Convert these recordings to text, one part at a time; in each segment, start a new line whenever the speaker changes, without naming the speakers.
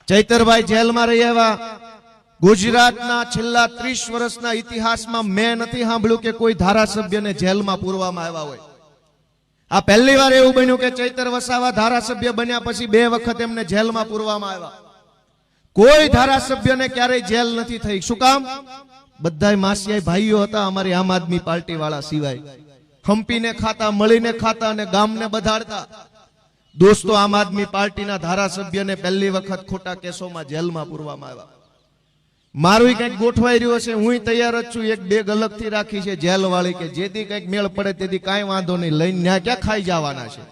ચૈતરભાઈ જેલમાં રહી આવ્યા। ગુજરાતના છેલ્લા 30 વર્ષના ઇતિહાસમાં મેં નથી સાંભળ્યું કે કોઈ ધારાસભ્યને જેલમાં પૂરવામાં આવ્યા હોય। આ પહેલી વાર એવું બન્યું કે ચૈતર વસાવા ધારાસભ્ય બન્યા પછી 2 વખત એમને જેલમાં પૂરવામાં આવ્યા। કોઈ ધારાસભ્યને ક્યારેય જેલ નથી થઈ। શું કામ? બધાય માસિયાઈ ભાઈઓ હતા અમારી આમ આદમી પાર્ટી વાળા સિવાય। હંપીને ખાતા, મળીને ખાતા અને ગામને બધાડતા। દોસ્તો, આમ આદમી પાર્ટીના ધારાસભ્યને પહેલી વખત ખોટા કેસોમાં જેલમાં પૂરવામાં આવ્યા। મારું કંઈક ગોઠવાઈ રહ્યું છે, હું તૈયાર જ છું। એક બેગ અલગથી રાખી છે જેલ વાળી કે જેથી કંઈક મેળ પડે તેથી કાંઈ વાંધો નહીં, લઈને ન્યા ક્યાં ખાઈ જવાના છે?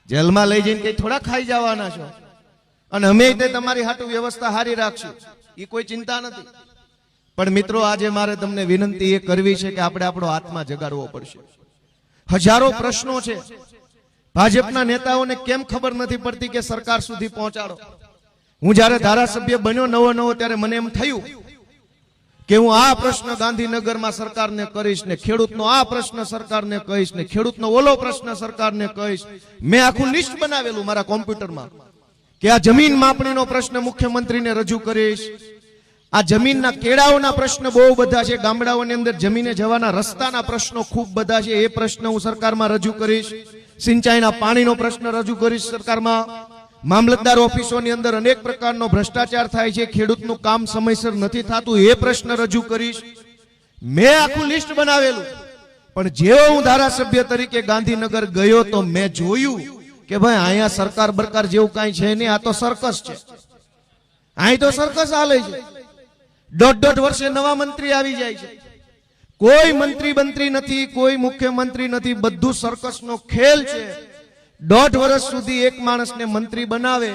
જેલમાં લઈ જઈને કઈ થોડા ખાઈ જવાના છો? અને અમે તે તમારી હાટુ વ્યવસ્થા હારી રાખશું, એ કોઈ ચિંતા નથી। પણ મિત્રો, આજે મારે તમને વિનંતી એ કરવી છે કે આપણે આપણો આત્મા જગાડવો પડશે। હજારો પ્રશ્નો છે, ભાજપના નેતાઓને કેમ ખબર નથી પડતી કે સરકાર સુધી પહોંચાડો? હું જ્યારે ધારાસભ્ય બન્યો નવો ત્યારે મને એમ થયું કે હું આ પ્રશ્ન ગાંધીનગરમાં સરકારને કહીશ ને ખેડૂતનો આ પ્રશ્ન સરકારને કહીશ ને ખેડૂતનો ઓલો પ્રશ્ન સરકારને કહીશ। મેં આખું લિસ્ટ બનાવેલું મારા કોમ્પ્યુટરમાં કે આ જમીન માપણીનો પ્રશ્ન મુખ્યમંત્રીને રજૂ કરીશ। આ જમીનના કેળાઓના પ્રશ્ન બહુ બધા છે, ગામડાઓની અંદર જમીને જવાના રસ્તાના પ્રશ્નો ખૂબ બધા છે, એ પ્રશ્ન હું સરકારમાં રજૂ કરીશ। સિંચાઈના પાણીનો પ્રશ્ન રજૂ કરીશ સરકારમાં। મામલતદાર ઓફિસોની અંદર અનેક પ્રકારનો ભ્રષ્ટાચાર થાય છે, ખેડૂતનું કામ સમયસર નથી થતું, એ પ્રશ્ન રજૂ કરીશ। મેં આખું લિસ્ટ બનાવેલું। પણ જેવો હું ધારાસભ્ય તરીકે ગાંધીનગર ગયો તો મેં જોયું કે ભાઈ અહીંયા સરકાર બરકાર જેવું કાંઈ છે નહીં, આ તો સર્કસ છે। અહીં તો સર્કસ હાલે છે। 1.5 વર્ષે નવા મંત્રી આવી જાય છે, કોઈ મંત્રી બંત્રી નથી, કોઈ મુખ્યમંત્રી નથી, બધું સર્કસનો ખેલ છે। 1.5 વર્ષ સુધી એક માણસને મંત્રી બનાવે,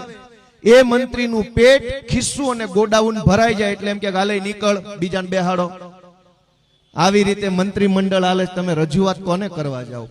એ મંત્રીનું પેટ, ખિસ્સું અને ગોડાઉન ભરાઈ જાય એટલે એમ કે ગાલે નીકળ, બીજાને બેહાડો। આવી રીતે મંત્રીમંડળ હાલે, તમે રજૂઆત કોને કરવા જાઓ?